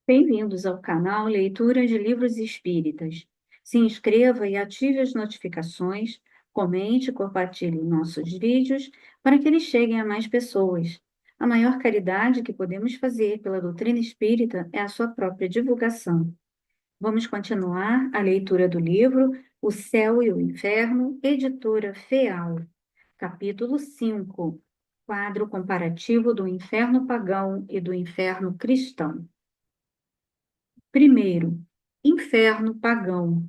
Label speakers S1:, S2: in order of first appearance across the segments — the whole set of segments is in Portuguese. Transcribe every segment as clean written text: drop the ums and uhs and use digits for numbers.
S1: Bem-vindos ao canal Leitura de Livros Espíritas. Se inscreva e ative as notificações, comente e compartilhe nossos vídeos para que eles cheguem a mais pessoas. A maior caridade que podemos fazer pela doutrina espírita é a sua própria divulgação. Vamos continuar a leitura do livro O Céu e o Inferno, editora FEAL, capítulo 5, quadro comparativo do inferno pagão e do inferno cristão. Primeiro, inferno pagão.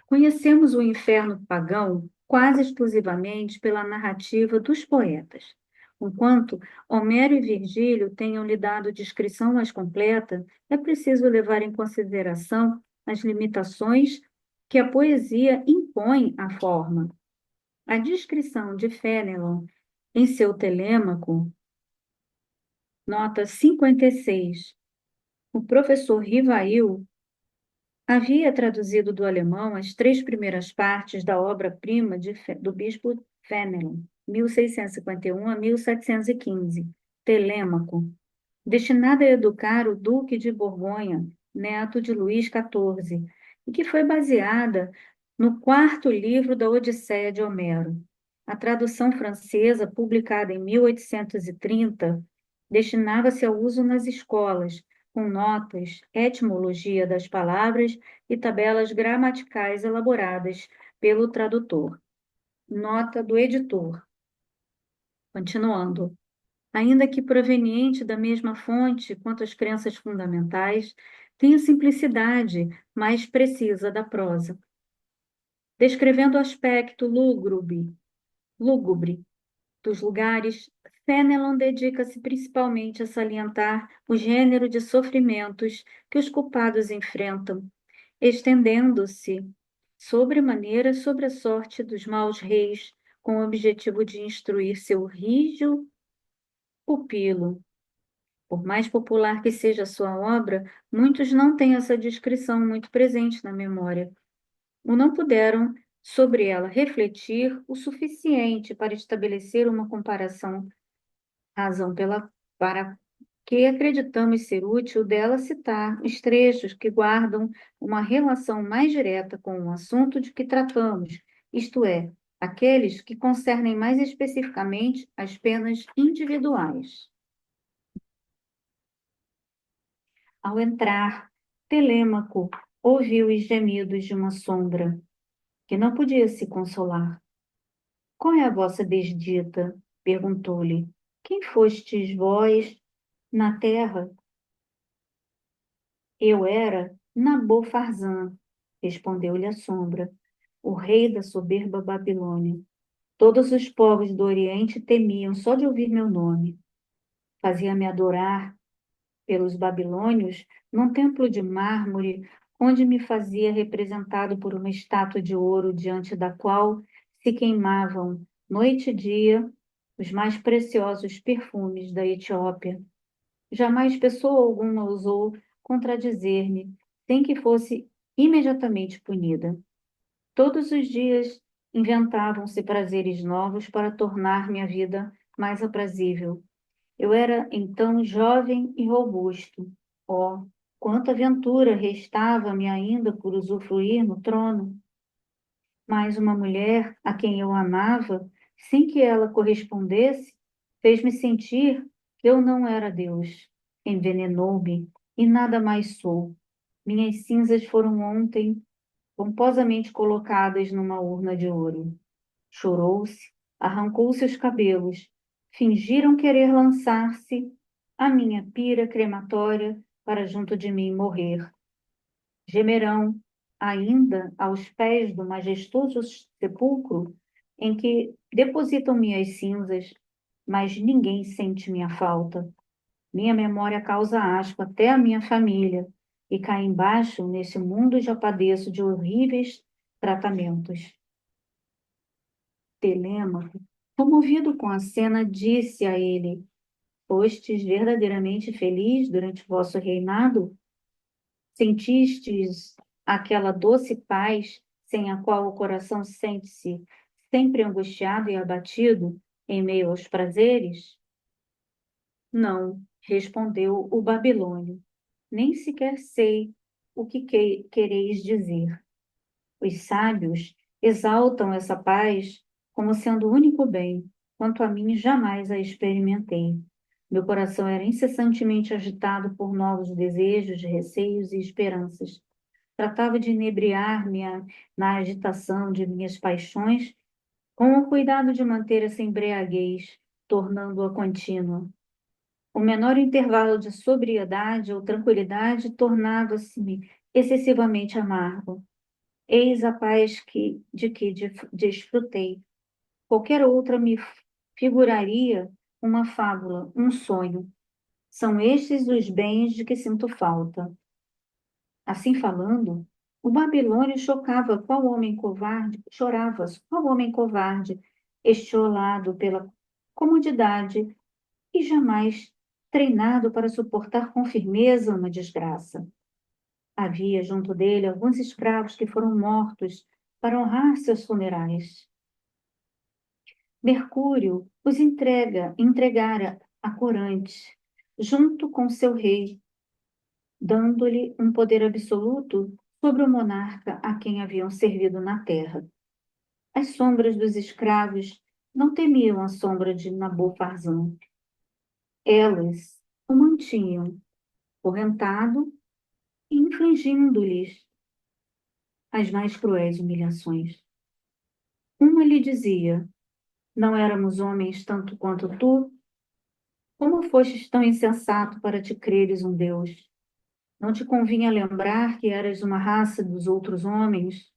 S1: Conhecemos o inferno pagão quase exclusivamente pela narrativa dos poetas. Enquanto Homero e Virgílio tenham lhe dado descrição mais completa, é preciso levar em consideração as limitações que a poesia impõe à forma. A descrição de Fénelon em seu Telêmaco, nota 56, o professor Rivail havia traduzido do alemão as 3 primeiras partes da obra-prima do bispo Fénelon, 1651 a 1715, Telêmaco, destinada a educar o duque de Borgonha, neto de Luís XIV, e que foi baseada no 4º livro da Odisseia de Homero. A tradução francesa, publicada em 1830, destinava-se ao uso nas escolas, com notas, etimologia das palavras e tabelas gramaticais elaboradas pelo tradutor. Nota do editor. Continuando. Ainda que proveniente da mesma fonte quanto as crenças fundamentais, tem a simplicidade mais precisa da prosa. Descrevendo o aspecto lúgubre dos lugares, Fénelon dedica-se principalmente a salientar o gênero de sofrimentos que os culpados enfrentam, estendendo-se sobremaneira sobre a sorte dos maus reis, com o objetivo de instruir seu rígido pupilo. Por mais popular que seja a sua obra, muitos não têm essa descrição muito presente na memória, ou não puderam sobre ela refletir o suficiente para estabelecer uma comparação, para que acreditamos ser útil dela citar os trechos que guardam uma relação mais direta com o assunto de que tratamos, isto é, aqueles que concernem mais especificamente as penas individuais. Ao entrar, Telêmaco ouviu os gemidos de uma sombra, que não podia se consolar. Qual é a vossa desdita? Perguntou-lhe. Quem fostes vós na terra? Eu era Nabofarzã, respondeu-lhe a sombra, o rei da soberba Babilônia. Todos os povos do Oriente temiam só de ouvir meu nome. Fazia-me adorar pelos babilônios num templo de mármore, onde me fazia representado por uma estátua de ouro diante da qual se queimavam, noite e dia, os mais preciosos perfumes da Etiópia. Jamais pessoa alguma ousou contradizer-me, sem que fosse imediatamente punida. Todos os dias inventavam-se prazeres novos para tornar minha vida mais aprazível. Eu era então jovem e robusto. Oh, quanta aventura restava-me ainda por usufruir no trono! Mas uma mulher a quem eu amava, sem que ela correspondesse, fez-me sentir que eu não era Deus. Envenenou-me e nada mais sou. Minhas cinzas foram ontem pomposamente colocadas numa urna de ouro. Chorou-se, arrancou-se os cabelos, fingiram querer lançar-se à minha pira crematória para junto de mim morrer. Gemerão, ainda aos pés do majestoso sepulcro em que depositam minhas cinzas, mas ninguém sente minha falta. Minha memória causa asco até a minha família, e cá embaixo, nesse mundo, já padeço de horríveis tratamentos. Telêmaco, comovido com a cena, disse a ele: Fostes verdadeiramente feliz durante vosso reinado? Sentistes aquela doce paz sem a qual o coração sente-se sempre angustiado e abatido em meio aos prazeres? Não, Respondeu o babilônio: nem sequer sei o que quereis dizer. Os sábios exaltam essa paz como sendo o único bem, quanto a mim jamais a experimentei. Meu coração era incessantemente agitado por novos desejos, receios e esperanças. Tratava de inebriar-me na agitação de minhas paixões, com o cuidado de manter essa embriaguez, tornando-a contínua. O menor intervalo de sobriedade ou tranquilidade tornava-se-me excessivamente amargo. Eis a paz de que desfrutei. Qualquer outra me figuraria uma fábula, um sonho. São estes os bens de que sinto falta. Assim falando, o babilônio chocava qual homem covarde, chorava, qual homem covarde, estiolado pela comodidade e jamais treinado para suportar com firmeza uma desgraça. Havia junto dele alguns escravos que foram mortos para honrar seus funerais. Mercúrio os entregara a Corante, junto com seu rei, dando-lhe um poder absoluto sobre o monarca a quem haviam servido na terra. As sombras dos escravos não temiam a sombra de Nabofarzã. Elas o mantinham correntado e infligindo-lhes as mais cruéis humilhações. Uma lhe dizia: não éramos homens tanto quanto tu? Como fostes tão insensato para te creres um Deus? Não te convinha lembrar que eras uma raça dos outros homens?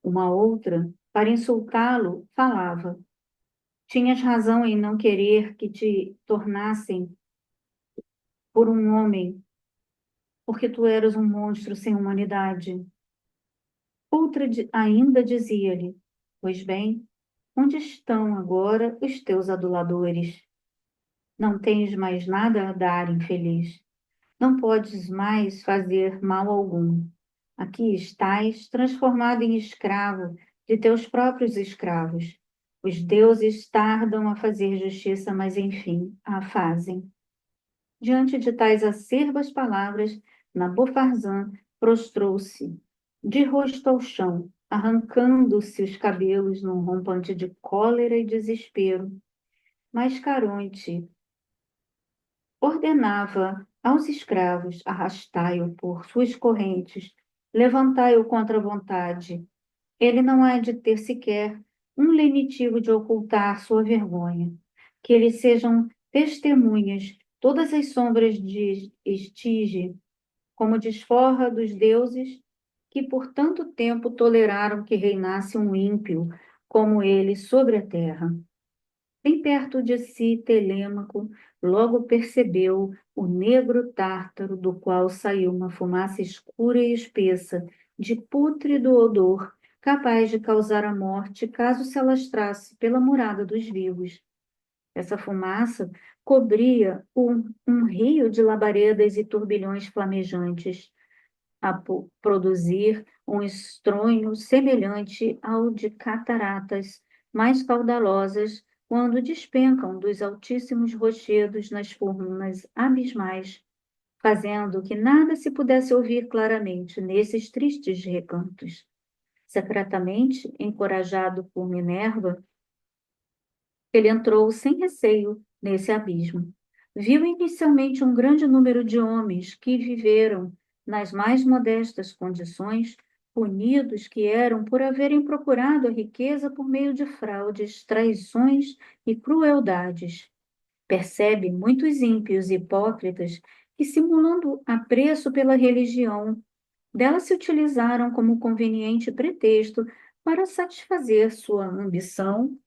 S1: Uma outra, para insultá-lo, falava: tinhas razão em não querer que te tornassem por um homem, porque tu eras um monstro sem humanidade. Outra ainda dizia-lhe: pois bem, onde estão agora os teus aduladores? Não tens mais nada a dar, infeliz. Não podes mais fazer mal algum. Aqui estás, transformado em escravo de teus próprios escravos. Os deuses tardam a fazer justiça, mas enfim a fazem. Diante de tais acerbas palavras, Nabofarzã prostrou-se, de rosto ao chão, arrancando-se os cabelos num rompante de cólera e desespero. Mas Caronte ordenava aos escravos: arrastai-o por suas correntes, levantai-o contra a vontade. Ele não há de ter sequer um lenitivo de ocultar sua vergonha. Que eles sejam testemunhas todas as sombras de Estige, como desforra dos deuses que por tanto tempo toleraram que reinasse um ímpio como ele sobre a terra. Bem perto de si, Telêmaco logo percebeu o negro tártaro do qual saiu uma fumaça escura e espessa, de pútrido odor, capaz de causar a morte caso se alastrasse pela morada dos vivos. Essa fumaça cobria um rio de labaredas e turbilhões flamejantes, a produzir um estronho semelhante ao de cataratas mais caudalosas quando despencam dos altíssimos rochedos nas furnas abismais, fazendo que nada se pudesse ouvir claramente nesses tristes recantos. Secretamente, encorajado por Minerva, ele entrou sem receio nesse abismo. Viu inicialmente um grande número de homens que viveram nas mais modestas condições, punidos que eram por haverem procurado a riqueza por meio de fraudes, traições e crueldades. Percebe muitos ímpios e hipócritas que, simulando apreço pela religião, dela se utilizaram como conveniente pretexto para satisfazer sua ambição,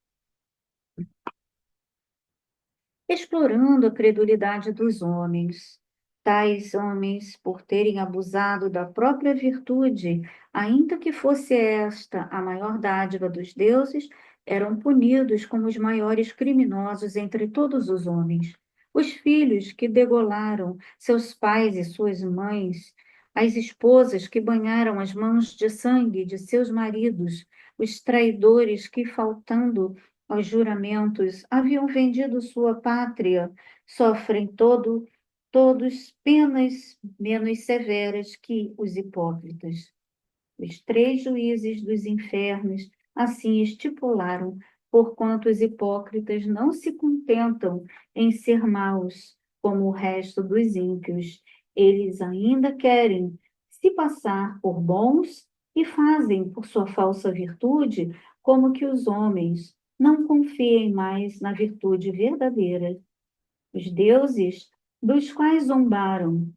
S1: explorando a credulidade dos homens. Tais homens, por terem abusado da própria virtude, ainda que fosse esta a maior dádiva dos deuses, eram punidos como os maiores criminosos entre todos os homens. Os filhos que degolaram seus pais e suas mães, as esposas que banharam as mãos de sangue de seus maridos, os traidores que, faltando aos juramentos, haviam vendido sua pátria, sofrem todos penas menos severas que os hipócritas. Os três juízes dos infernos assim estipularam, porquanto os hipócritas não se contentam em ser maus, como o resto dos ímpios. Eles ainda querem se passar por bons e fazem, por sua falsa virtude, como que os homens não confiem mais na virtude verdadeira. Os deuses dos quais zombaram,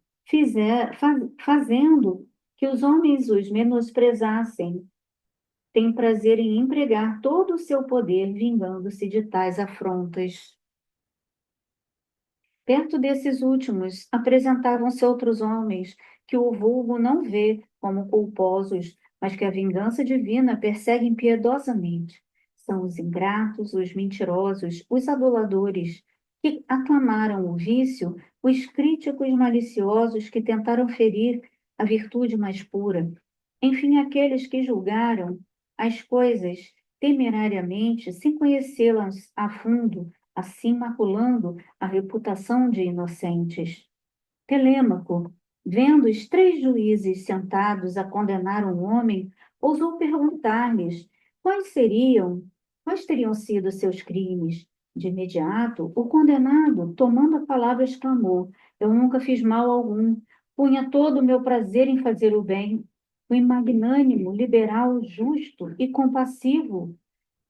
S1: fazendo que os homens os menosprezassem, têm prazer em empregar todo o seu poder vingando-se de tais afrontas. Perto desses últimos, apresentavam-se outros homens que o vulgo não vê como culposos, mas que a vingança divina persegue impiedosamente. São os ingratos, os mentirosos, os aduladores, que aclamaram o vício, os críticos maliciosos que tentaram ferir a virtude mais pura. Enfim, aqueles que julgaram as coisas temerariamente, sem conhecê-las a fundo, assim maculando a reputação de inocentes. Telêmaco, vendo os três juízes sentados a condenar um homem, ousou perguntar-lhes quais teriam sido seus crimes. De imediato, o condenado, tomando a palavra, exclamou: Eu nunca fiz mal algum, punha todo o meu prazer em fazer o bem. Fui magnânimo, liberal, justo e compassivo.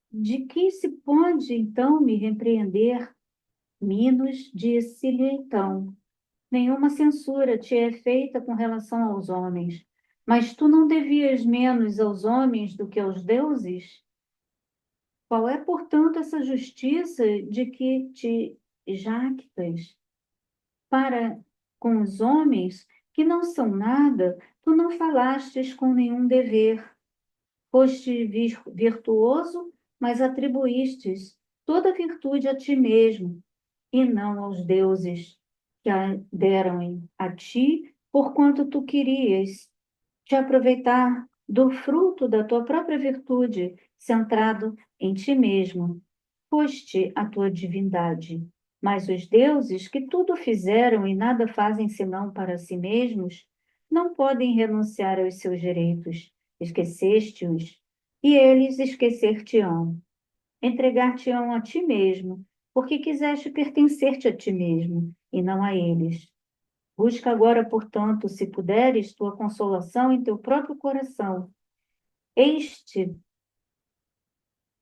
S1: De que se pode, então, me repreender? Minos disse-lhe então: Nenhuma censura te é feita com relação aos homens, mas tu não devias menos aos homens do que aos deuses? Qual é, portanto, essa justiça de que te jactas? Para com os homens que não são nada, tu não falastes com nenhum dever. Foste virtuoso, mas atribuístes toda a virtude a ti mesmo, e não aos deuses, que a deram a ti, porquanto tu querias te aproveitar do fruto da tua própria virtude, centrado em ti mesmo. Foste a tua divindade. Mas os deuses, que tudo fizeram e nada fazem senão para si mesmos, não podem renunciar aos seus direitos. Esqueceste-os, e eles esquecer-te-ão. Entregar-te-ão a ti mesmo, porque quiseste pertencer-te a ti mesmo, e não a eles. Busca agora, portanto, se puderes, tua consolação em teu próprio coração. Este,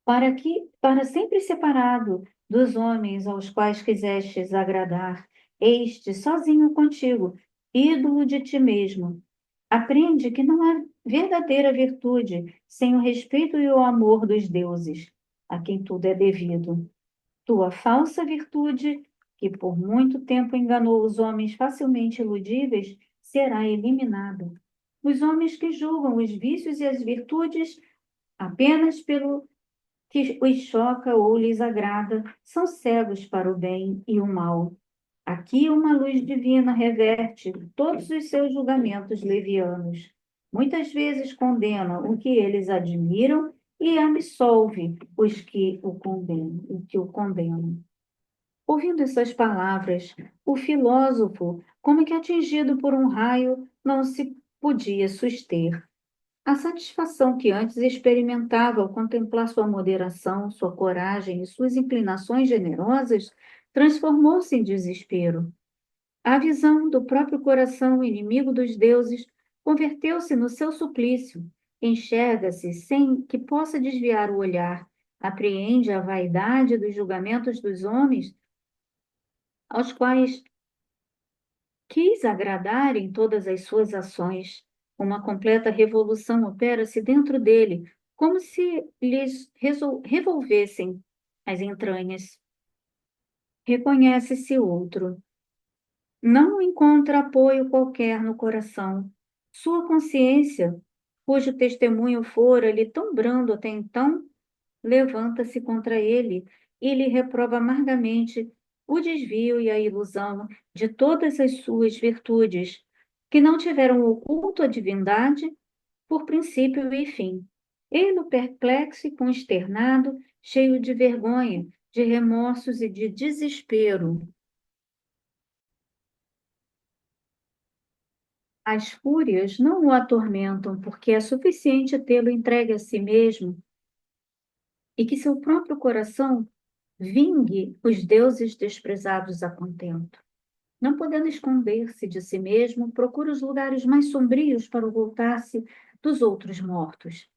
S1: para sempre separado dos homens aos quais quisestes agradar, este sozinho contigo, ídolo de ti mesmo. Aprende que não há verdadeira virtude sem o respeito e o amor dos deuses, a quem tudo é devido. Tua falsa virtude, que por muito tempo enganou os homens facilmente iludíveis, será eliminada. Os homens que julgam os vícios e as virtudes apenas pelo que os choca ou lhes agrada, são cegos para o bem e o mal. Aqui uma luz divina reverte todos os seus julgamentos levianos. Muitas vezes condena o que eles admiram e absolve os que o condenam. Ouvindo essas palavras, o filósofo, como que atingido por um raio, não se podia suster. A satisfação que antes experimentava ao contemplar sua moderação, sua coragem e suas inclinações generosas transformou-se em desespero. A visão do próprio coração inimigo dos deuses converteu-se no seu suplício. Enxerga-se sem que possa desviar o olhar, apreende a vaidade dos julgamentos dos homens, aos quais quis agradar em todas as suas ações. Uma completa revolução opera-se dentro dele, como se lhes revolvessem as entranhas. Reconhece-se outro. Não encontra apoio qualquer no coração. Sua consciência, cujo testemunho fora-lhe tão brando até então, levanta-se contra ele e lhe reprova amargamente o desvio e a ilusão de todas as suas virtudes, que não tiveram oculto a divindade por princípio e fim. Ele, perplexo e consternado, cheio de vergonha, de remorsos e de desespero. As fúrias não o atormentam, porque é suficiente tê-lo entregue a si mesmo e que seu próprio coração vingue os deuses desprezados a contento. Não podendo esconder-se de si mesmo, procura os lugares mais sombrios para ocultar-se dos outros mortos.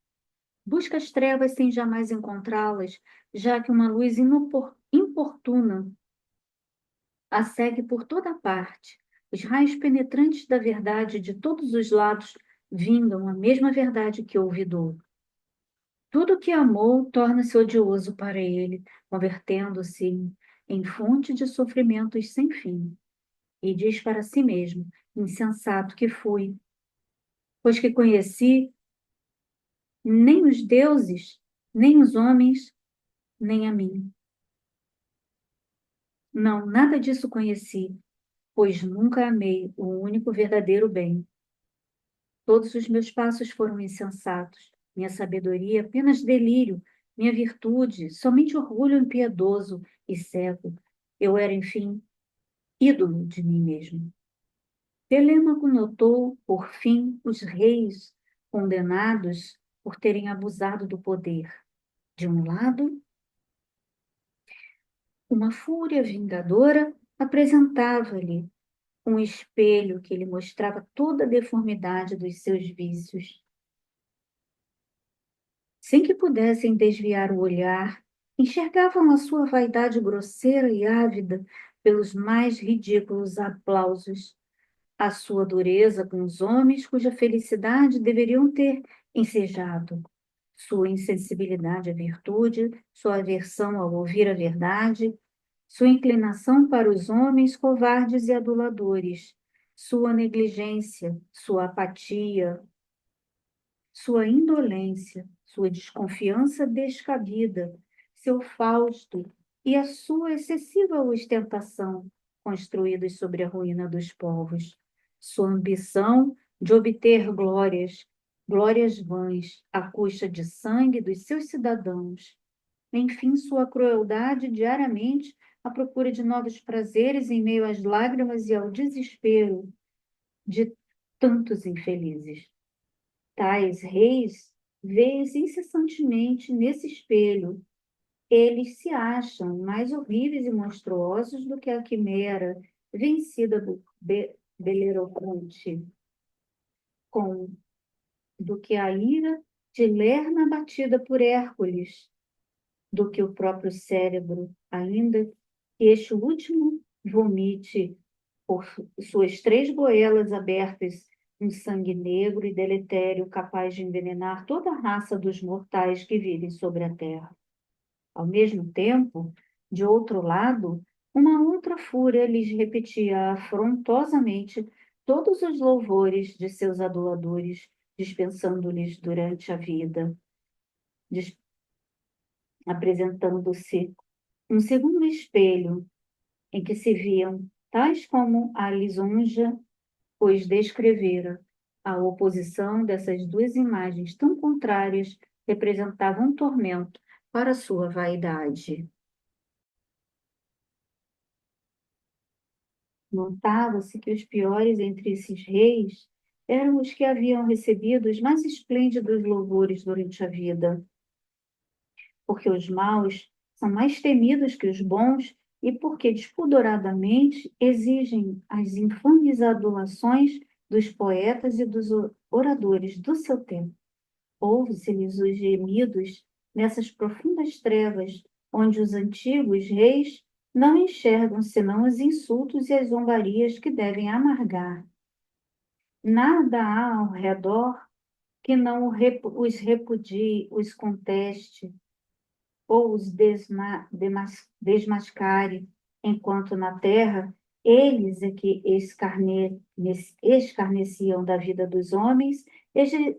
S1: Busca as trevas sem jamais encontrá-las, já que uma luz importuna a segue por toda parte. Os raios penetrantes da verdade de todos os lados vingam a mesma verdade que ouvidou. Tudo que amou torna-se odioso para ele, convertendo-se em fonte de sofrimentos sem fim. E diz para si mesmo: insensato que fui, pois que conheci nem os deuses, nem os homens, nem a mim. Não, nada disso conheci, pois nunca amei o único verdadeiro bem. Todos os meus passos foram insensatos, minha sabedoria apenas delírio, minha virtude somente orgulho impiedoso e cego. Eu era, enfim, ídolo de mim mesmo. Telêmaco notou, por fim, os reis condenados por terem abusado do poder. De um lado, uma fúria vingadora apresentava-lhe um espelho que lhe mostrava toda a deformidade dos seus vícios. Sem que pudessem desviar o olhar, enxergavam a sua vaidade grosseira e ávida pelos mais ridículos aplausos, a sua dureza com os homens cuja felicidade deveriam ter ensejado, sua insensibilidade à virtude, sua aversão ao ouvir a verdade, sua inclinação para os homens covardes e aduladores, sua negligência, sua apatia, sua indolência, sua desconfiança descabida, seu Fausto e a sua excessiva ostentação, construídos sobre a ruína dos povos, sua ambição de obter glórias, glórias vãs, à custa de sangue dos seus cidadãos, enfim, sua crueldade diariamente à procura de novos prazeres em meio às lágrimas e ao desespero de tantos infelizes. Tais reis vêem-se incessantemente nesse espelho. Eles se acham mais horríveis e monstruosos do que a quimera vencida do Belerofonte, com do que a ira de Lerna batida por Hércules, do que o próprio cérebro, ainda que este último vomite por suas três goelas abertas um sangue negro e deletério capaz de envenenar toda a raça dos mortais que vivem sobre a terra. Ao mesmo tempo, de outro lado, uma outra fúria lhes repetia afrontosamente todos os louvores de seus aduladores, dispensando-lhes durante a vida, apresentando-se um segundo espelho em que se viam tais como a lisonja pois descrevera. A oposição dessas duas imagens tão contrárias representava um tormento para sua vaidade. Notava-se que os piores entre esses reis eram os que haviam recebido os mais esplêndidos louvores durante a vida, porque os maus são mais temidos que os bons e porque despudoradamente exigem as infames adulações dos poetas e dos oradores do seu tempo. Ouve-se-lhes os gemidos nessas profundas trevas, onde os antigos reis não enxergam senão os insultos e as zombarias que devem amargar. Nada há ao redor que não os repudie, os conteste, ou os desmascare, enquanto na terra eles é que escarneciam da vida dos homens,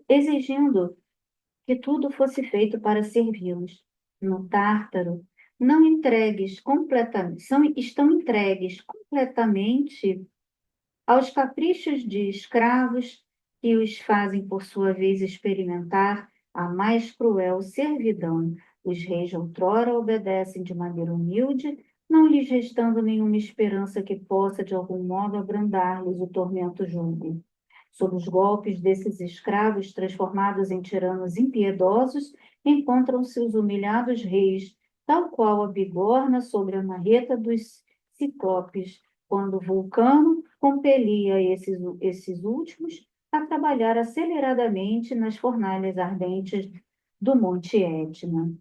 S1: exigindo que tudo fosse feito para servi-los. No Tártaro, não entregues completamente, estão entregues completamente aos caprichos de escravos que os fazem, por sua vez, experimentar a mais cruel servidão. Os reis de outrora obedecem de maneira humilde, não lhes restando nenhuma esperança que possa, de algum modo, abrandar-lhes o tormento jugo. Sob os golpes desses escravos transformados em tiranos impiedosos, encontram-se os humilhados reis, tal qual a bigorna sobre a marreta dos ciclopes, quando Vulcano compelia esses últimos a trabalhar aceleradamente nas fornalhas ardentes do Monte Etna.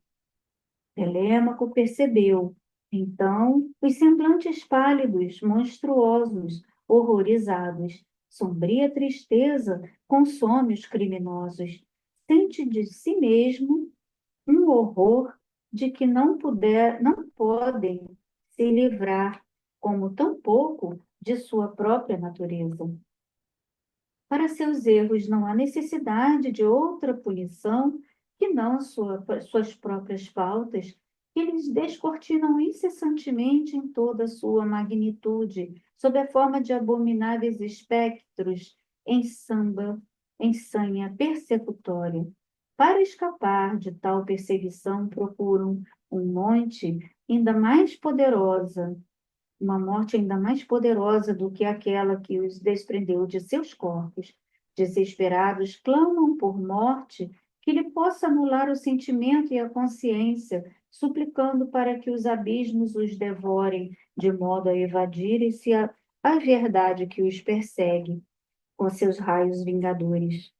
S1: Telêmaco percebeu, então, os semblantes pálidos, monstruosos, horrorizados. Sombria tristeza consome os criminosos. Sente de si mesmo um horror de que não podem se livrar, como tampouco de sua própria natureza. Para seus erros não há necessidade de outra punição que não suas próprias faltas, que eles descortinam incessantemente em toda a sua magnitude, sob a forma de abomináveis espectros em sanha persecutória. Para escapar de tal perseguição, procuram um monte ainda mais poderosa, uma morte ainda mais poderosa do que aquela que os desprendeu de seus corpos. Desesperados, clamam por morte que lhe possa anular o sentimento e a consciência, suplicando para que os abismos os devorem, de modo a evadirem-se a verdade que os persegue, com seus raios vingadores.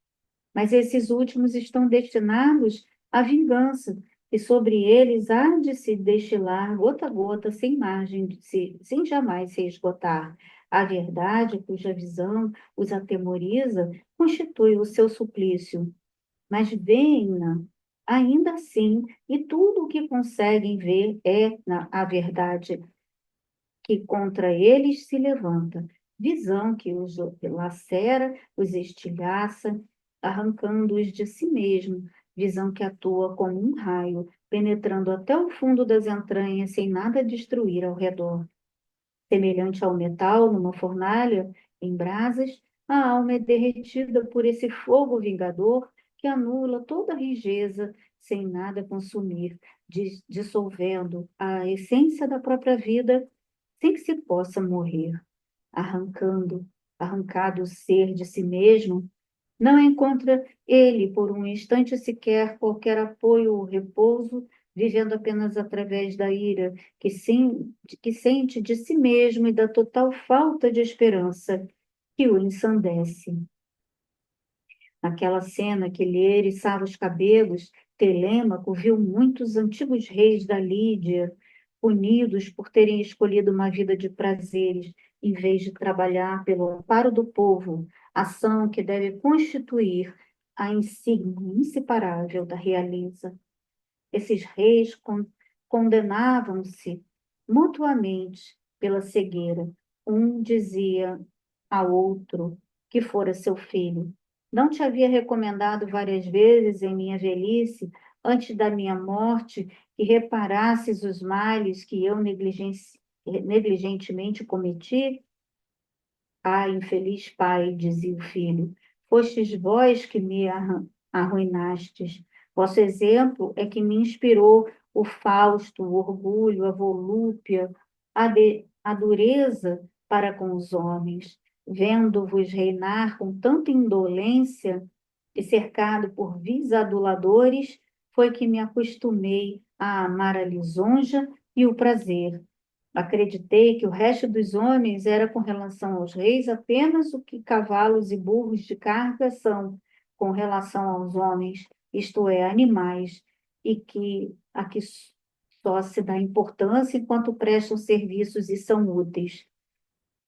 S1: Mas esses últimos estão destinados à vingança, e sobre eles há de se destilar gota a gota, sem jamais se esgotar. A verdade, cuja visão os atemoriza, constitui o seu suplício. Mas veem-na ainda assim, e tudo o que conseguem ver é a verdade que contra eles se levanta, visão que os lacera, os estilhaça, arrancando-os de si mesmo, visão que atua como um raio, penetrando até o fundo das entranhas sem nada destruir ao redor. Semelhante ao metal numa fornalha em brasas, a alma é derretida por esse fogo vingador que anula toda a rijeza sem nada consumir, dissolvendo a essência da própria vida sem que se possa morrer, arrancado o ser de si mesmo, não encontra ele, por um instante sequer, qualquer apoio ou repouso, vivendo apenas através da ira que sente de si mesmo e da total falta de esperança que o ensandece. Naquela cena que lhe eriçava os cabelos, Telêmaco viu muitos antigos reis da Lídia punidos por terem escolhido uma vida de prazeres, em vez de trabalhar pelo amparo do povo, ação que deve constituir a insígnia inseparável da realeza. Esses reis condenavam-se mutuamente pela cegueira. Um dizia ao outro que fora seu filho: não te havia recomendado várias vezes em minha velhice, antes da minha morte, que reparasses os males que eu negligentemente cometi? Ah, infeliz pai, dizia o filho, fostes vós que me arruinastes. Vosso exemplo é que me inspirou o Fausto, o orgulho, a volúpia, a dureza para com os homens. Vendo-vos reinar com tanta indolência e cercado por vis aduladores, foi que me acostumei a amar a lisonja e o prazer. Acreditei que o resto dos homens era com relação aos reis apenas o que cavalos e burros de carga são com relação aos homens, isto é, animais, e que a que só se dá importância enquanto prestam serviços e são úteis.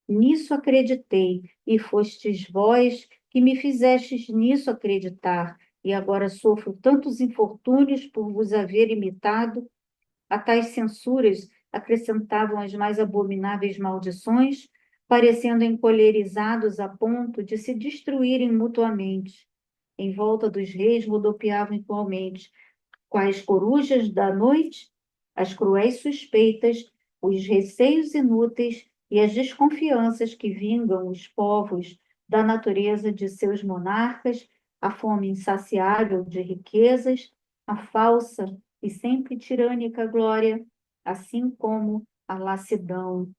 S1: Nisso acreditei, e fostes vós que me fizestes nisso acreditar, e agora sofro tantos infortúnios por vos haver imitado. A tais censuras acrescentavam as mais abomináveis maldições, parecendo encolerizados a ponto de se destruírem mutuamente. Em volta dos reis rodopiavam igualmente, quais corujas da noite, as cruéis suspeitas, os receios inúteis e as desconfianças que vingam os povos da natureza de seus monarcas, a fome insaciável de riquezas, a falsa e sempre tirânica glória, assim como a lassidão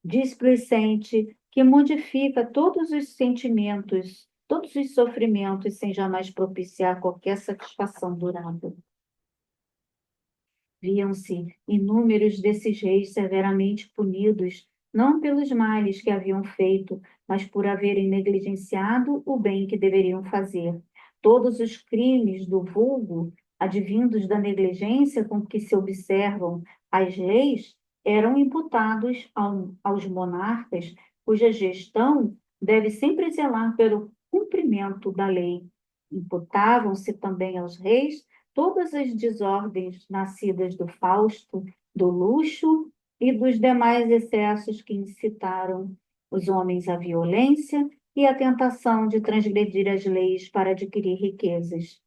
S1: displicente que modifica todos os sentimentos, todos os sofrimentos, sem jamais propiciar qualquer satisfação durável. Viam-se inúmeros desses reis severamente punidos, não pelos males que haviam feito, mas por haverem negligenciado o bem que deveriam fazer. Todos os crimes do vulgo, advindos da negligência com que se observam as leis, eram imputados aos monarcas, cuja gestão deve sempre zelar pelo cumprimento da lei. Imputavam-se também aos reis todas as desordens nascidas do fausto, do luxo e dos demais excessos que incitaram os homens à violência e à tentação de transgredir as leis para adquirir riquezas.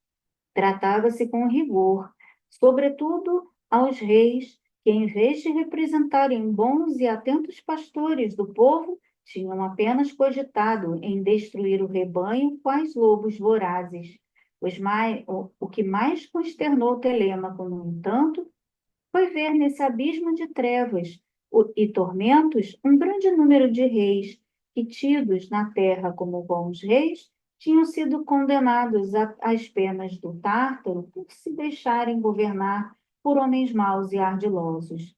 S1: Tratava-se com rigor, sobretudo aos reis que, em vez de representarem bons e atentos pastores do povo, tinham apenas cogitado em destruir o rebanho quais lobos vorazes. O que mais consternou Telêmaco, no entanto, foi ver nesse abismo de trevas e tormentos um grande número de reis que, tidos na terra como bons reis, tinham sido condenados às penas do Tártaro por se deixarem governar por homens maus e ardilosos.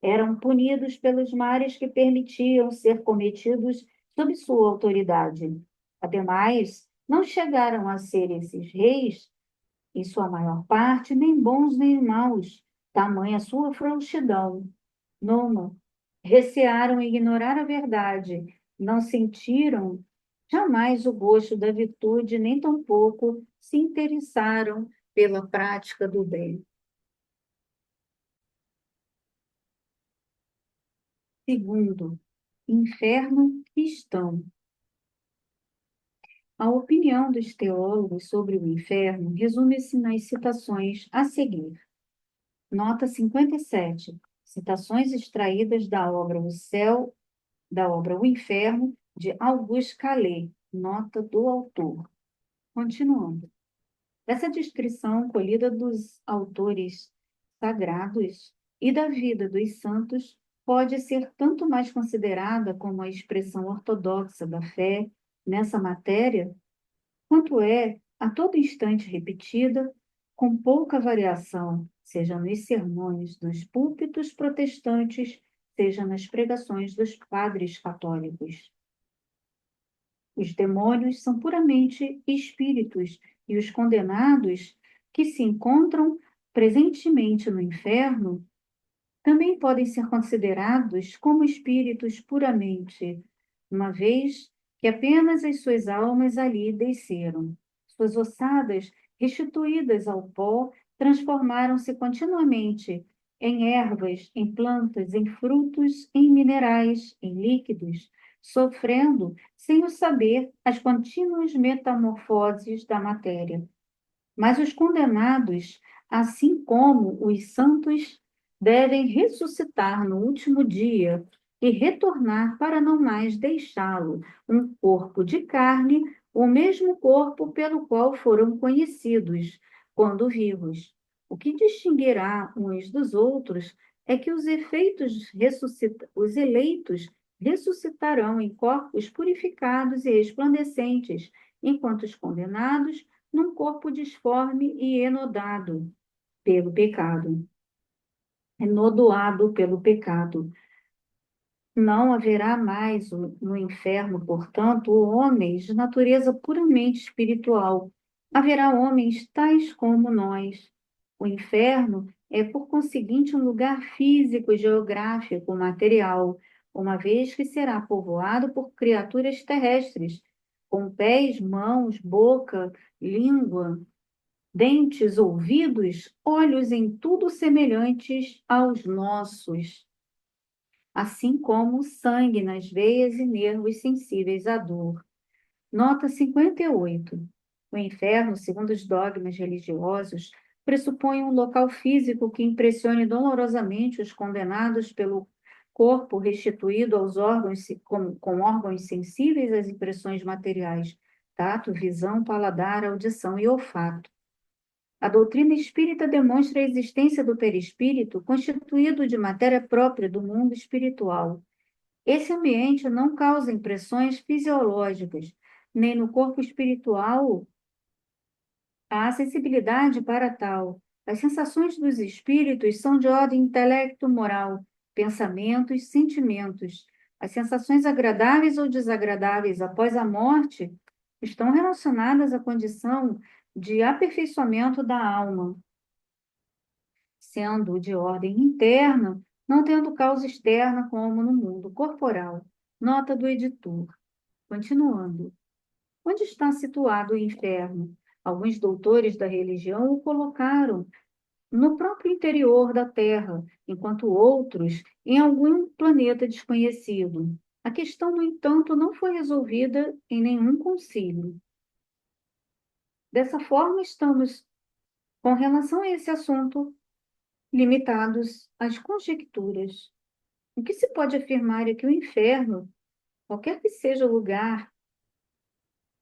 S1: Eram punidos pelos mares que permitiam ser cometidos sob sua autoridade. Ademais, não chegaram a ser esses reis, em sua maior parte, nem bons nem maus, tamanha sua frouxidão. Numa, recearam ignorar a verdade, não sentiram jamais o gosto da virtude, nem tampouco se interessaram pela prática do bem. Segundo, inferno cristão. A opinião dos teólogos sobre o inferno resume-se nas citações a seguir. Nota 57. Citações extraídas da obra O Céu, da obra O Inferno, de Auguste Calais. Nota do autor. Continuando. Essa descrição colhida dos autores sagrados e da vida dos santos pode ser tanto mais considerada como a expressão ortodoxa da fé nessa matéria, quanto é a todo instante repetida, com pouca variação, seja nos sermões dos púlpitos protestantes, seja nas pregações dos padres católicos. Os demônios são puramente espíritos e os condenados que se encontram presentemente no inferno também podem ser considerados como espíritos puramente, uma vez que apenas as suas almas ali desceram. Suas ossadas, restituídas ao pó, transformaram-se continuamente em ervas, em plantas, em frutos, em minerais, em líquidos, sofrendo, sem o saber, as contínuas metamorfoses da matéria. Mas os condenados, assim como os santos, devem ressuscitar no último dia e retornar para não mais deixá-lo, um corpo de carne, o mesmo corpo pelo qual foram conhecidos quando vivos. O que distinguirá uns dos outros é que os eleitos ressuscitarão em corpos purificados e resplandecentes, enquanto os condenados num corpo disforme e enodado pelo pecado. Enodoado pelo pecado. Não haverá mais no inferno, portanto, homens de natureza puramente espiritual. Haverá homens tais como nós. O inferno é, por conseguinte, um lugar físico, geográfico, material, uma vez que será povoado por criaturas terrestres, com pés, mãos, boca, língua, dentes, ouvidos, olhos em tudo semelhantes aos nossos, assim como sangue nas veias e nervos sensíveis à dor. Nota 58. O inferno, segundo os dogmas religiosos, pressupõe um local físico que impressione dolorosamente os condenados pelo corpo restituído aos órgãos, com órgãos sensíveis às impressões materiais, tato, visão, paladar, audição e olfato. A doutrina espírita demonstra a existência do perispírito constituído de matéria própria do mundo espiritual. Esse ambiente não causa impressões fisiológicas, nem no corpo espiritual há sensibilidade para tal. As sensações dos espíritos são de ordem intelecto-moral, pensamentos, sentimentos. As sensações agradáveis ou desagradáveis após a morte estão relacionadas à condição de aperfeiçoamento da alma, sendo de ordem interna, não tendo causa externa como no mundo corporal. Nota do editor. Continuando. Onde está situado o inferno? Alguns doutores da religião o colocaram no próprio interior da Terra, enquanto outros em algum planeta desconhecido. A questão, no entanto, não foi resolvida em nenhum concílio. Dessa forma, estamos, com relação a esse assunto, limitados às conjecturas. O que se pode afirmar é que o inferno, qualquer que seja o lugar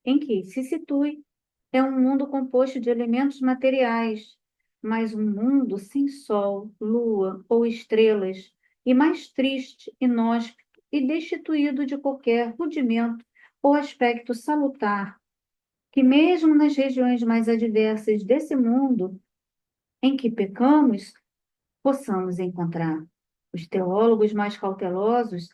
S1: em que se situe, é um mundo composto de elementos materiais, mas um mundo sem sol, lua ou estrelas, e mais triste, inóspito e destituído de qualquer rudimento ou aspecto salutar, que mesmo nas regiões mais adversas desse mundo em que pecamos, possamos encontrar. Os teólogos mais cautelosos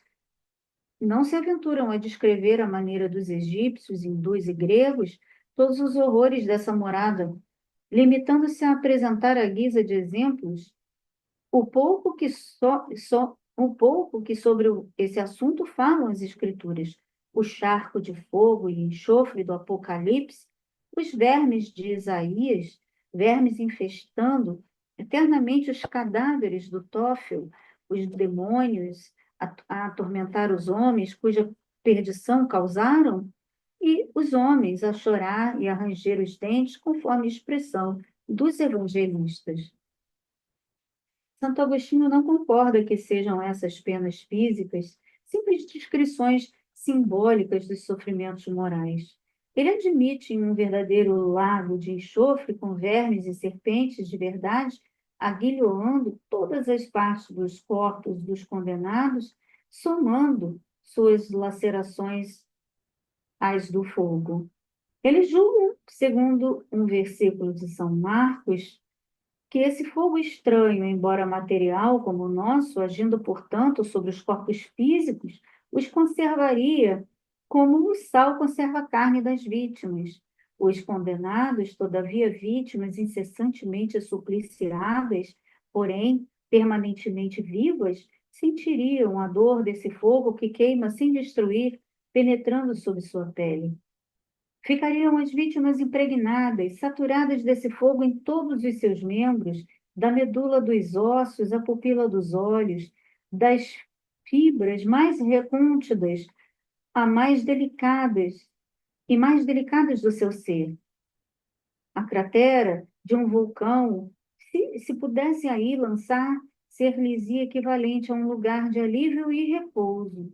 S1: não se aventuram a descrever à maneira dos egípcios, hindus e gregos todos os horrores dessa morada, limitando-se a apresentar à guisa de exemplos o pouco que sobre esse assunto falam as escrituras, o charco de fogo e enxofre do Apocalipse, os vermes de Isaías, vermes infestando eternamente os cadáveres do Tófil, os demônios a atormentar os homens cuja perdição causaram, e os homens a chorar e a ranger os dentes, conforme a expressão dos evangelistas. Santo Agostinho não concorda que sejam essas penas físicas simples descrições simbólicas dos sofrimentos morais. Ele admite em um verdadeiro lago de enxofre com vermes e serpentes de verdade, aguilhoando todas as partes dos corpos dos condenados, somando suas lacerações às do fogo. Ele julga, segundo um versículo de São Marcos, que esse fogo estranho, embora material como o nosso, agindo, portanto, sobre os corpos físicos, os conservaria como o sal conserva a carne das vítimas. Os condenados, todavia vítimas incessantemente supliciadas, porém permanentemente vivas, sentiriam a dor desse fogo que queima sem destruir, penetrando sob sua pele. Ficariam as vítimas impregnadas, saturadas desse fogo em todos os seus membros, da medula dos ossos à pupila dos olhos, das fibras mais recônditas a mais delicadas do seu ser. A cratera de um vulcão, se pudesse aí lançar, ser-lhes equivalente a um lugar de alívio e repouso.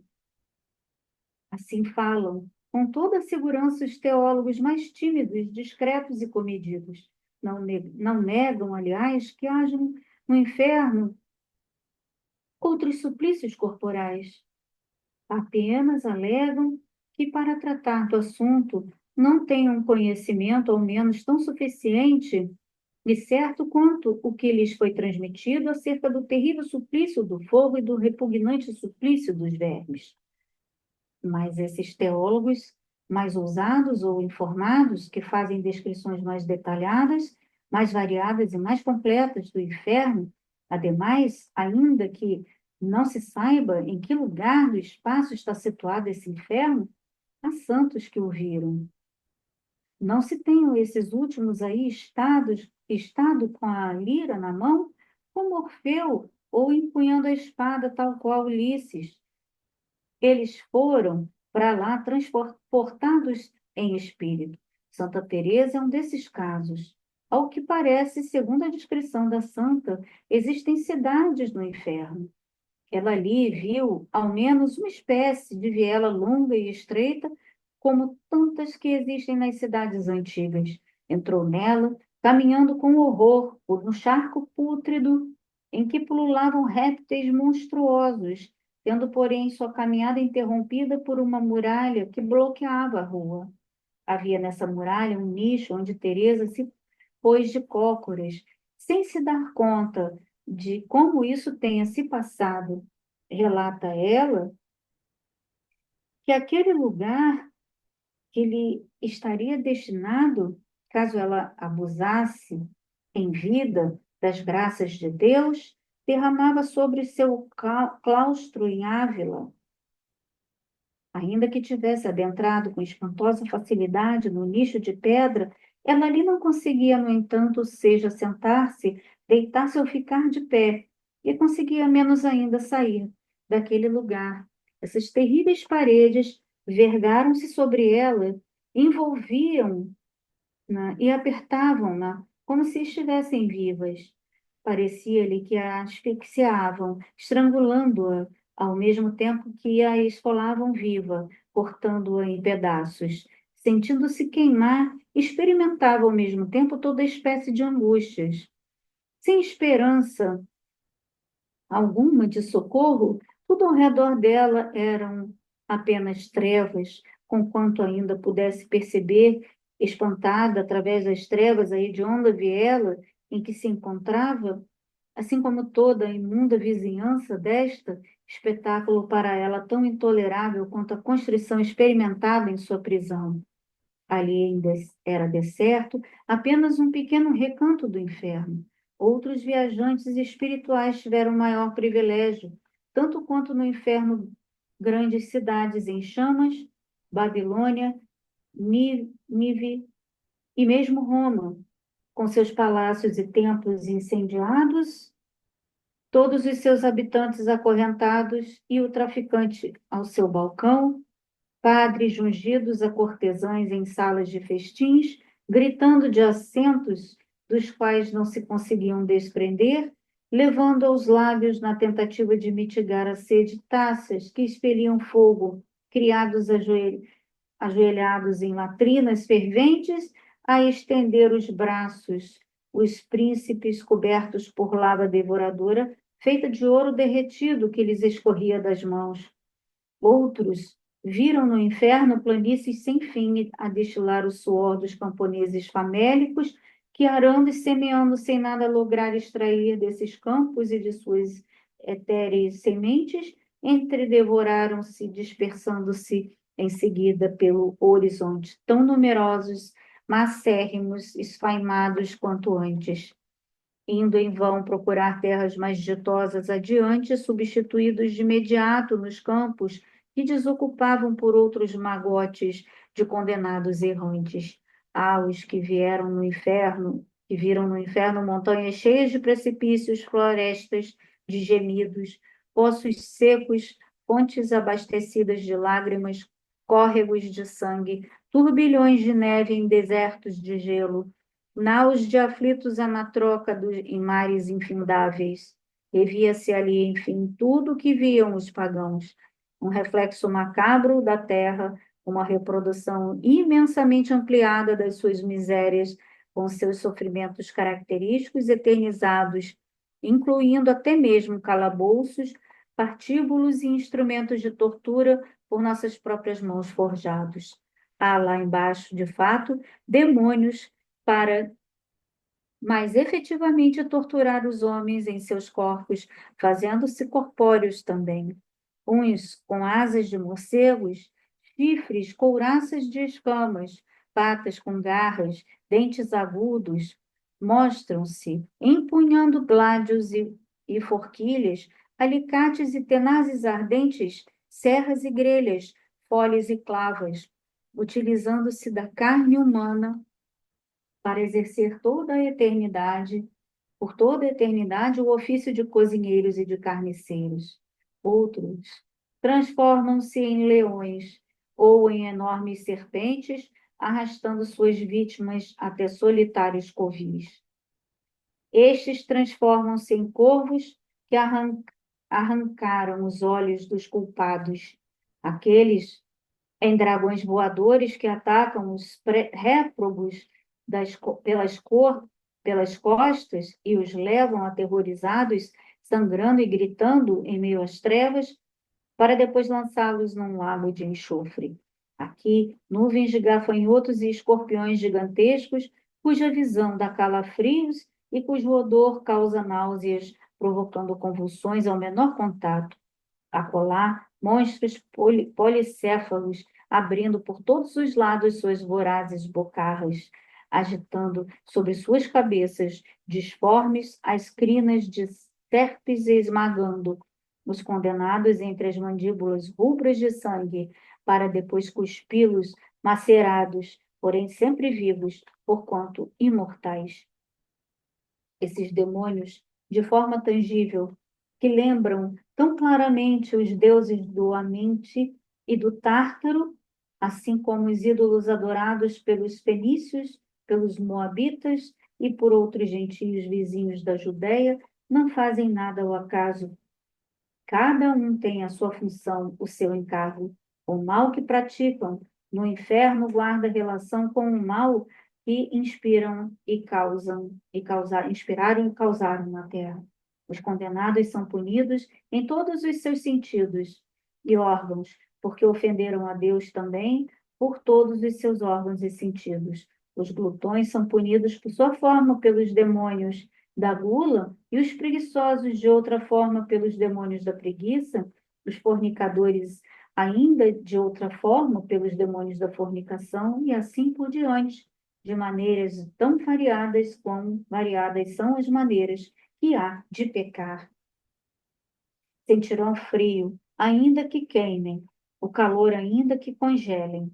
S1: Assim falam, com toda a segurança, os teólogos mais tímidos, discretos e comedidos. Não negam, aliás, que hajam no inferno outros suplícios corporais. Apenas alegam que, para tratar do assunto, não têm um conhecimento, ao menos, tão suficiente e certo quanto o que lhes foi transmitido acerca do terrível suplício do fogo e do repugnante suplício dos vermes. Mas esses teólogos mais ousados ou informados, que fazem descrições mais detalhadas, mais variadas e mais completas do inferno, ademais, ainda que não se saiba em que lugar do espaço está situado esse inferno, há santos que o viram. Não se tenham esses últimos aí estado com a lira na mão, como Orfeu, ou empunhando a espada tal qual Ulisses. Eles foram para lá transportados em espírito. Santa Teresa é um desses casos. Ao que parece, segundo a descrição da santa, existem cidades no inferno. Ela ali viu, ao menos, uma espécie de viela longa e estreita, como tantas que existem nas cidades antigas. Entrou nela, caminhando com horror por um charco pútrido em que pululavam répteis monstruosos, tendo, porém, sua caminhada interrompida por uma muralha que bloqueava a rua. Havia nessa muralha um nicho onde Teresa se pôs de cócoras, sem se dar conta de como isso tenha se passado. Relata ela que aquele lugar que lhe estaria destinado, caso ela abusasse em vida das graças de Deus, derramava sobre seu claustro em Ávila. Ainda que tivesse adentrado com espantosa facilidade no nicho de pedra, ela ali não conseguia, no entanto, seja sentar-se, deitar-se ou ficar de pé, e conseguia menos ainda sair daquele lugar. Essas terríveis paredes vergaram-se sobre ela, envolviam-na e apertavam-na como se estivessem vivas. Parecia-lhe que a asfixiavam, estrangulando-a, ao mesmo tempo que a esfolavam viva, cortando-a em pedaços. Sentindo-se queimar, experimentava ao mesmo tempo toda espécie de angústias. Sem esperança alguma de socorro, tudo ao redor dela eram apenas trevas, conquanto ainda pudesse perceber, espantada através das trevas, a hedionda viela em que se encontrava, assim como toda a imunda vizinhança desta, espetáculo para ela tão intolerável quanto a constrição experimentada em sua prisão. Ali ainda era deserto, apenas um pequeno recanto do inferno. Outros viajantes espirituais tiveram maior privilégio, tanto quanto no inferno grandes cidades em chamas, Babilônia, Nínive e mesmo Roma, com seus palácios e templos incendiados, todos os seus habitantes acorrentados e o traficante ao seu balcão, padres ungidos a cortesãs em salas de festins, gritando de assentos dos quais não se conseguiam desprender, levando aos lábios, na tentativa de mitigar a sede, taças que expeliam fogo, criados ajoelhados em latrinas ferventes, a estender os braços, os príncipes cobertos por lava devoradora, feita de ouro derretido que lhes escorria das mãos. Outros viram no inferno planícies sem fim a destilar o suor dos camponeses famélicos que, arando e semeando sem nada lograr extrair desses campos e de suas etéreas sementes, entredevoraram-se, dispersando-se em seguida pelo horizonte, tão numerosos, macérrimos, esfaimados quanto antes, indo em vão procurar terras mais ditosas adiante, substituídos de imediato nos campos que desocupavam por outros magotes de condenados errantes. Ah, os que vieram no inferno, que viram no inferno montanhas cheias de precipícios, florestas de gemidos, poços secos, fontes abastecidas de lágrimas, córregos de sangue, turbilhões de neve em desertos de gelo, naus de aflitos anatrócados em mares infindáveis. Revia-se ali, enfim, tudo o que viam os pagãos, um reflexo macabro da terra, uma reprodução imensamente ampliada das suas misérias, com seus sofrimentos característicos eternizados, incluindo até mesmo calabouços, partíbulos e instrumentos de tortura por nossas próprias mãos forjados. Há lá embaixo, de fato, demônios para mais efetivamente torturar os homens em seus corpos, fazendo-se corpóreos também. Uns com asas de morcegos, chifres, couraças de escamas, patas com garras, dentes agudos, mostram-se empunhando gládios e forquilhas, alicates e tenazes ardentes, serras e grelhas, folhas e clavas, utilizando-se da carne humana para exercer toda a eternidade, por toda a eternidade, o ofício de cozinheiros e de carniceiros. Outros transformam-se em leões ou em enormes serpentes, arrastando suas vítimas até solitários covis. Estes transformam-se em corvos que arrancaram os olhos dos culpados. Aqueles em dragões voadores que atacam os réprobos pelas pelas costas e os levam aterrorizados, sangrando e gritando em meio às trevas, para depois lançá-los num lago de enxofre. Aqui, nuvens de gafanhotos e escorpiões gigantescos, cuja visão dá calafrios e cujo odor causa náuseas, provocando convulsões ao menor contato. Acolá, monstros policéfalos, abrindo por todos os lados suas vorazes bocarras, agitando sobre suas cabeças disformes as crinas de serpes e esmagando os condenados entre as mandíbulas rubras de sangue, para depois cuspi-los macerados, porém sempre vivos, porquanto imortais. Esses demônios, de forma tangível, que lembram tão claramente os deuses do Aminte e do Tártaro, assim como os ídolos adorados pelos fenícios, pelos moabitas e por outros gentios vizinhos da Judéia, não fazem nada ao acaso. Cada um tem a sua função, o seu encargo. O mal que praticam no inferno guarda relação com o mal que inspiram e inspiraram e causaram na terra. Os condenados são punidos em todos os seus sentidos e órgãos, porque ofenderam a Deus também por todos os seus órgãos e sentidos. Os glutões são punidos por sua forma pelos demônios da gula e os preguiçosos de outra forma pelos demônios da preguiça, os fornicadores ainda de outra forma pelos demônios da fornicação e assim por diante, de maneiras tão variadas como variadas são as maneiras que há de pecar. Sentirão frio, ainda que queimem, o calor ainda que congelem.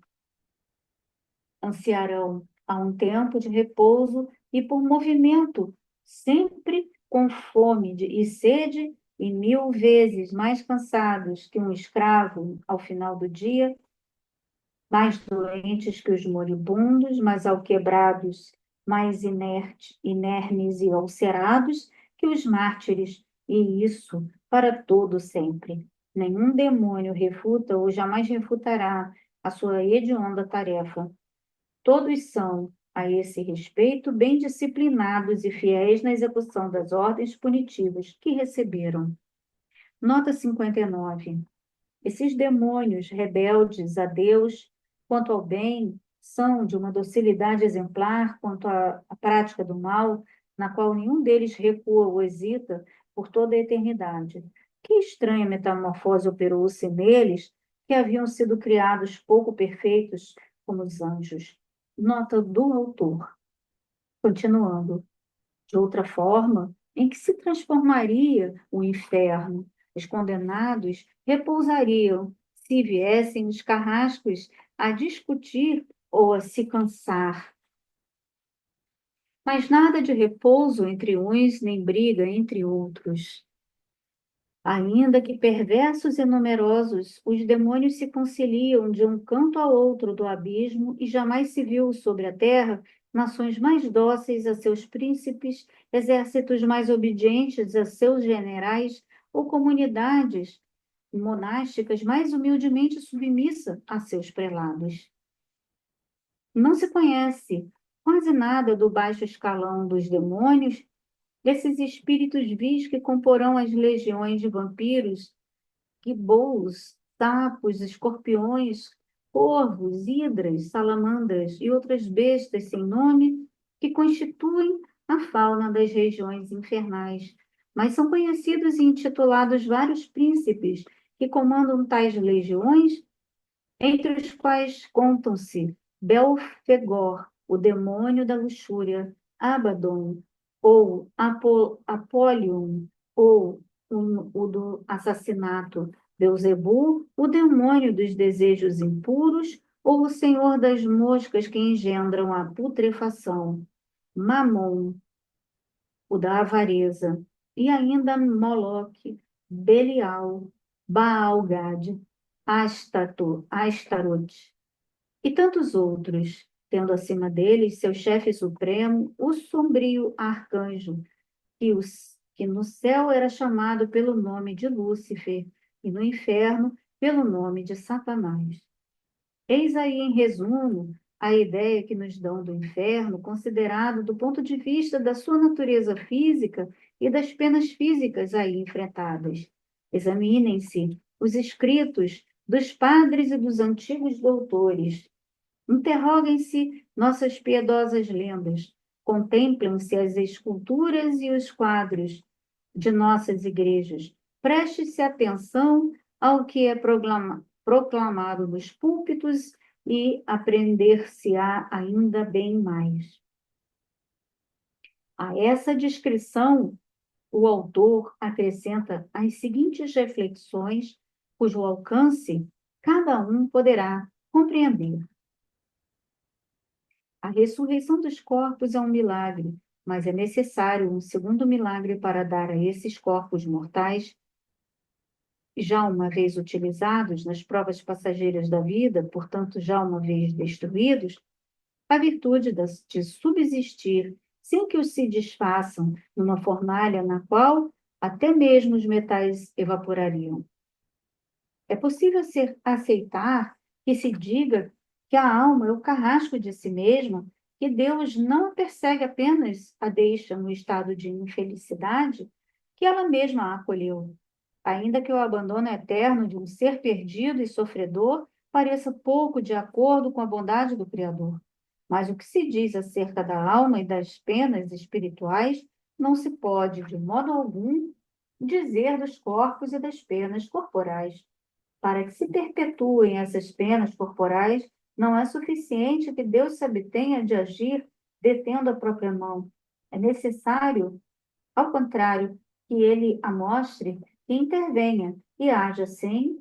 S1: Ansiarão a um tempo de repouso e por movimento, sempre com fome e sede, e 1000 vezes mais cansados que um escravo ao final do dia, mais doentes que os moribundos, mais alquebrados, mais inermes e ulcerados que os mártires, e isso para todo sempre. Nenhum demônio refuta ou jamais refutará a sua hedionda tarefa. Todos são, a esse respeito, bem disciplinados e fiéis na execução das ordens punitivas que receberam. Nota 59. Esses demônios rebeldes a Deus, quanto ao bem, são de uma docilidade exemplar quanto à prática do mal, na qual nenhum deles recua ou hesita por toda a eternidade. Que estranha metamorfose operou-se neles, que haviam sido criados pouco perfeitos como os anjos. Nota do autor. Continuando. De outra forma, em que se transformaria o inferno? Os condenados repousariam se viessem os carrascos a discutir ou a se cansar. Mas nada de repouso entre uns, nem briga entre outros. Ainda que perversos e numerosos, os demônios se conciliam de um canto ao outro do abismo e jamais se viu sobre a terra nações mais dóceis a seus príncipes, exércitos mais obedientes a seus generais ou comunidades monásticas mais humildemente submissa a seus prelados. Não se conhece quase nada do baixo escalão dos demônios, desses espíritos vis que comporão as legiões de vampiros, gibos, sapos, escorpiões, corvos, hidras, salamandras e outras bestas sem nome que constituem a fauna das regiões infernais. Mas são conhecidos e intitulados vários príncipes que comandam tais legiões, entre os quais contam-se Belfegor, o demônio da luxúria, Abaddon, ou Apollyon, ou o do assassinato, Beelzebul, o demônio dos desejos impuros, ou o senhor das moscas que engendram a putrefação, Mamon, o da avareza, e ainda Moloque, Belial, Baal-Gad, Astarote, e tantos outros, tendo acima deles seu chefe supremo, o sombrio arcanjo, que no céu era chamado pelo nome de Lúcifer, e no inferno pelo nome de Satanás. Eis aí, em resumo, a ideia que nos dão do inferno, considerado do ponto de vista da sua natureza física e das penas físicas aí enfrentadas. Examinem-se os escritos dos padres e dos antigos doutores. Interroguem-se nossas piedosas lendas. Contemplem-se as esculturas e os quadros de nossas igrejas. Preste-se atenção ao que é proclamado nos púlpitos e aprender-se-á ainda bem mais. A essa descrição, o autor acrescenta as seguintes reflexões, cujo alcance cada um poderá compreender. A ressurreição dos corpos é um milagre, mas é necessário um segundo milagre para dar a esses corpos mortais, já uma vez utilizados nas provas passageiras da vida, portanto, já uma vez destruídos, a virtude de subsistir sem que os se desfaçam numa fornalha na qual até mesmo os metais evaporariam. É possível aceitar que se diga que a alma é o carrasco de si mesma, que Deus não a persegue apenas a deixa no estado de infelicidade, que ela mesma a acolheu, ainda que o abandono eterno de um ser perdido e sofredor pareça pouco de acordo com a bondade do Criador. Mas o que se diz acerca da alma e das penas espirituais não se pode, de modo algum, dizer dos corpos e das penas corporais. Para que se perpetuem essas penas corporais, não é suficiente que Deus se abstenha de agir detendo a própria mão. É necessário, ao contrário, que ele a mostre e intervenha, e haja sem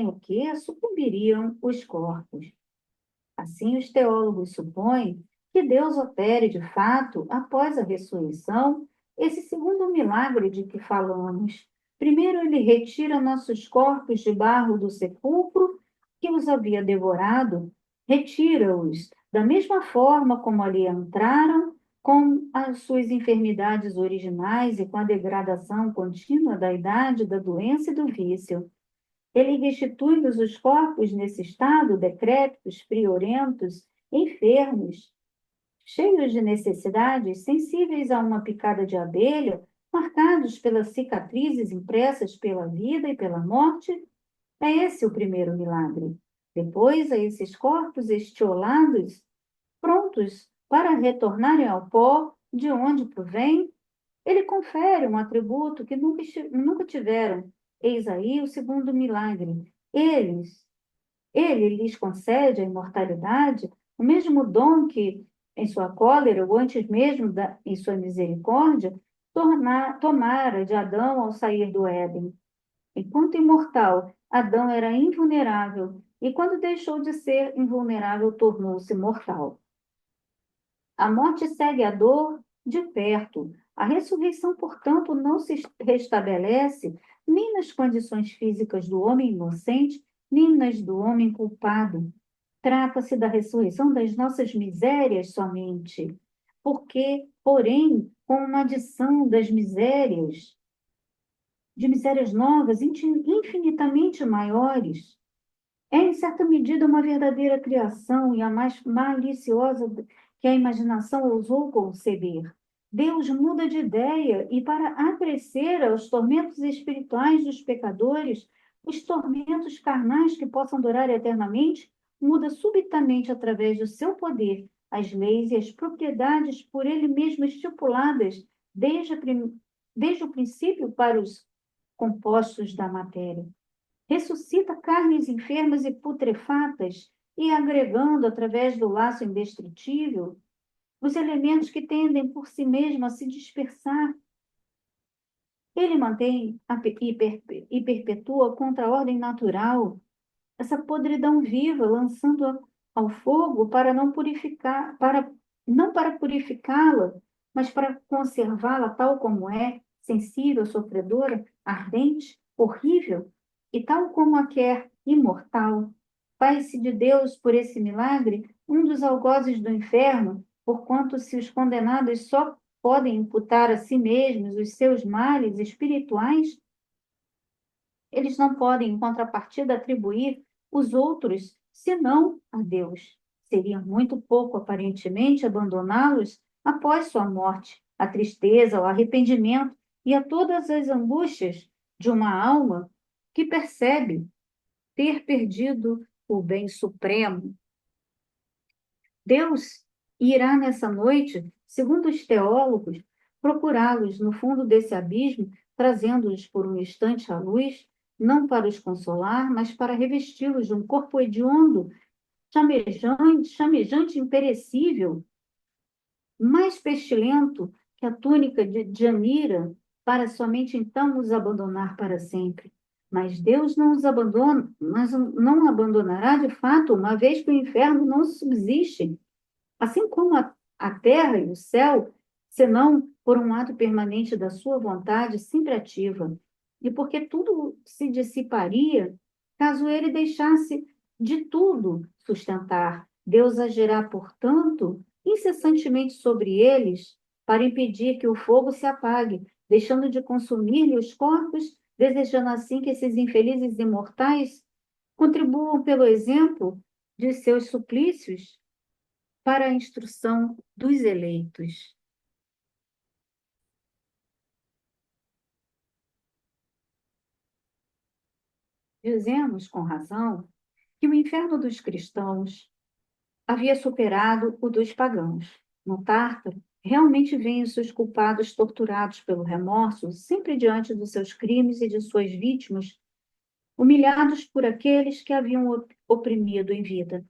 S1: o que sucumbiriam os corpos. Assim, os teólogos supõem que Deus opere de fato, após a ressurreição, esse segundo milagre de que falamos. Primeiro, ele retira nossos corpos de barro do sepulcro que os havia devorado, retira-os da mesma forma como ali entraram, com as suas enfermidades originais e com a degradação contínua da idade, da doença e do vício. Ele restitui-nos os corpos nesse estado, decrépitos, friorentos, enfermos, cheios de necessidades, sensíveis a uma picada de abelha, marcados pelas cicatrizes impressas pela vida e pela morte. É esse o primeiro milagre. Depois, a esses corpos estiolados, prontos para retornarem ao pó de onde provém, ele confere um atributo que nunca tiveram. Eis aí o segundo milagre. Ele lhes concede a imortalidade, o mesmo dom que, em sua cólera, ou antes mesmo em sua misericórdia, tomara de Adão ao sair do Éden. Enquanto imortal, Adão era invulnerável, e quando deixou de ser invulnerável, tornou-se mortal. A morte segue a dor de perto. A ressurreição, portanto, não se restabelece nem nas condições físicas do homem inocente, nem nas do homem culpado. Trata-se da ressurreição das nossas misérias somente, porque, porém, com uma adição das misérias, de misérias novas, infinitamente maiores, é, em certa medida, uma verdadeira criação e a mais maliciosa que a imaginação ousou conceber. Deus muda de ideia e, para acrescer aos tormentos espirituais dos pecadores, os tormentos carnais que possam durar eternamente, muda subitamente, através do seu poder, as leis e as propriedades por ele mesmo estipuladas desde o princípio para os compostos da matéria. Ressuscita carnes enfermas e putrefatas e agregando, através do laço indestrutível, os elementos que tendem por si mesmos a se dispersar. Ele mantém e perpetua contra a ordem natural essa podridão viva, lançando-a ao fogo para não para purificá-la, mas para conservá-la tal como é, sensível, sofredora, ardente, horrível, e tal como a quer, imortal. Faz-se de Deus, por esse milagre, um dos algozes do inferno, porquanto se os condenados só podem imputar a si mesmos os seus males espirituais, eles não podem, em contrapartida, atribuir os outros Se não, a Deus, seria muito pouco aparentemente abandoná-los após sua morte, a tristeza, o arrependimento e a todas as angústias de uma alma que percebe ter perdido o bem supremo. Deus irá nessa noite, segundo os teólogos, procurá-los no fundo desse abismo, trazendo-os por um instante à luz, não para os consolar, mas para revesti-los de um corpo hediondo, chamejante, imperecível, mais pestilento que a túnica de Anira, para somente então os abandonar para sempre. Mas Deus não os abandona, mas não abandonará de fato, uma vez que o inferno não subsiste, assim como a terra e o céu, senão por um ato permanente da sua vontade, sempre ativa. E porque tudo se dissiparia caso ele deixasse de tudo sustentar. Deus agirá, portanto, incessantemente sobre eles para impedir que o fogo se apague, deixando de consumir-lhe os corpos, desejando assim que esses infelizes imortais contribuam pelo exemplo de seus suplícios para a instrução dos eleitos. Dizemos, com razão, que o inferno dos cristãos havia superado o dos pagãos. No Tártaro, realmente vêm os seus culpados torturados pelo remorso, sempre diante dos seus crimes e de suas vítimas, humilhados por aqueles que haviam oprimido em vida.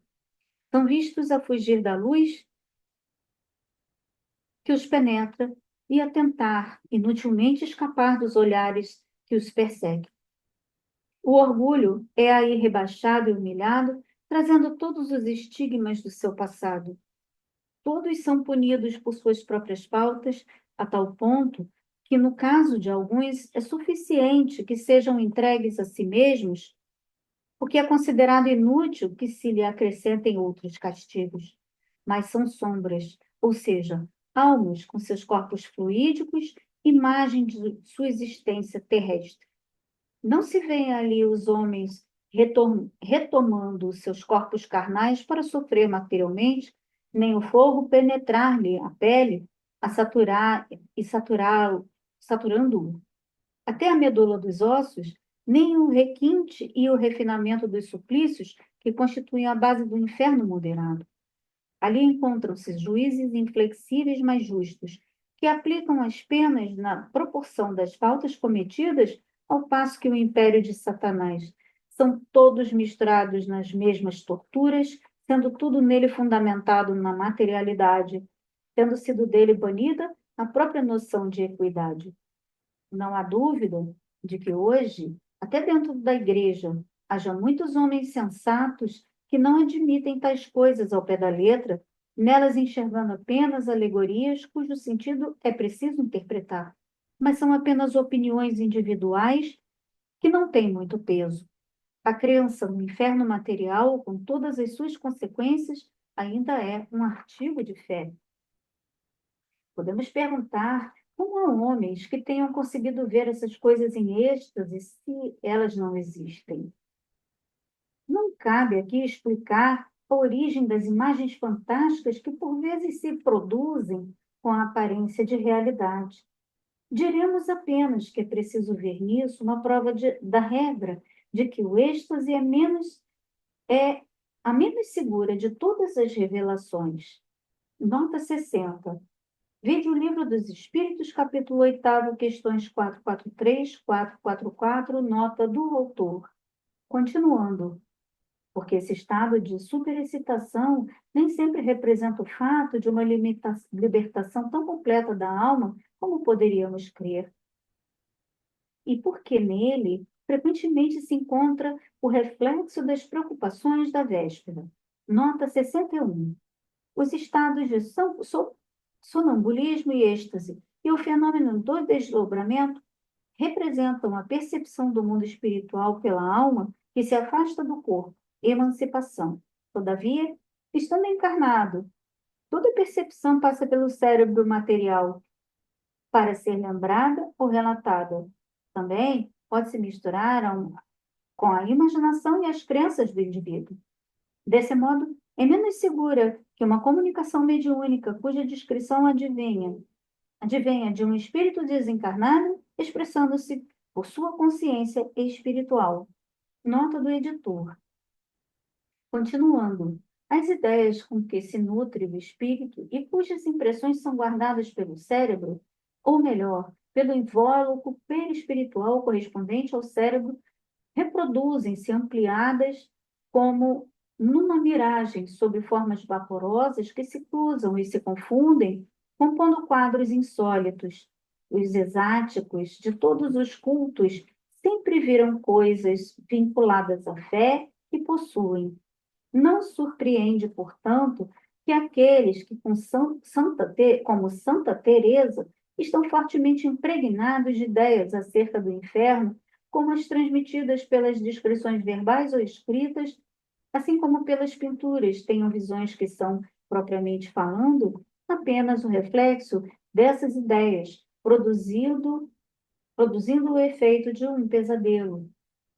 S1: São vistos a fugir da luz que os penetra e a tentar inutilmente escapar dos olhares que os perseguem. O orgulho é aí rebaixado e humilhado, trazendo todos os estigmas do seu passado. Todos são punidos por suas próprias faltas, a tal ponto que, no caso de alguns, é suficiente que sejam entregues a si mesmos, porque é considerado inútil que se lhe acrescentem outros castigos. Mas são sombras, ou seja, almas com seus corpos fluídicos, imagem de sua existência terrestre. Não se vêem ali os homens retomando seus corpos carnais para sofrer materialmente, nem o fogo penetrar-lhe a pele, a saturar e saturando-o. Até a medula dos ossos, nem o requinte e o refinamento dos suplícios que constituem a base do inferno moderado. Ali encontram-se juízes inflexíveis, mas justos, que aplicam as penas na proporção das faltas cometidas, ao passo que o império de Satanás são todos misturados nas mesmas torturas, sendo tudo nele fundamentado na materialidade, tendo sido dele banida a própria noção de equidade. Não há dúvida de que hoje, até dentro da igreja, haja muitos homens sensatos que não admitem tais coisas ao pé da letra, nelas enxergando apenas alegorias cujo sentido é preciso interpretar, mas são apenas opiniões individuais que não têm muito peso. A crença no inferno material, com todas as suas consequências, ainda é um artigo de fé. Podemos perguntar como há homens que tenham conseguido ver essas coisas em êxtase se elas não existem. Não cabe aqui explicar a origem das imagens fantásticas que por vezes se produzem com a aparência de realidade. Diremos apenas que é preciso ver nisso uma prova da regra de que o êxtase é a menos segura de todas as revelações. Nota 60. Veja o Livro dos Espíritos, capítulo 8, questões 443, 444, nota do autor. Continuando, porque esse estado de superexcitação nem sempre representa o fato de uma libertação tão completa da alma como poderíamos crer. E porque nele frequentemente se encontra o reflexo das preocupações da véspera. Nota 61. Os estados de sonambulismo e êxtase e o fenômeno do desdobramento representam a percepção do mundo espiritual pela alma que se afasta do corpo, emancipação. Todavia, estando encarnado, toda percepção passa pelo cérebro material para ser lembrada ou relatada. Também pode se misturar com a imaginação e as crenças do indivíduo. Desse modo, é menos segura que uma comunicação mediúnica cuja descrição advenha de um espírito desencarnado expressando-se por sua consciência espiritual. Nota do editor. Continuando, as ideias com que se nutre o espírito e cujas impressões são guardadas pelo cérebro, ou melhor, pelo invólucro perispiritual correspondente ao cérebro, reproduzem-se ampliadas como numa miragem sob formas vaporosas que se cruzam e se confundem, compondo quadros insólitos. Os exáticos de todos os cultos sempre viram coisas vinculadas à fé que possuem. Não surpreende, portanto, que aqueles que, como Santa Teresa, estão fortemente impregnados de ideias acerca do inferno, como as transmitidas pelas descrições verbais ou escritas, assim como pelas pinturas, tenham visões que são, propriamente falando, apenas o reflexo dessas ideias, produzindo o efeito de um pesadelo.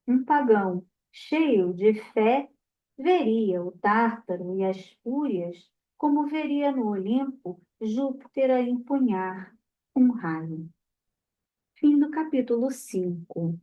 S1: Um pagão cheio de fé veria o Tártaro e as Fúrias como veria no Olimpo Júpiter a empunhar um raio. Fim do capítulo 5.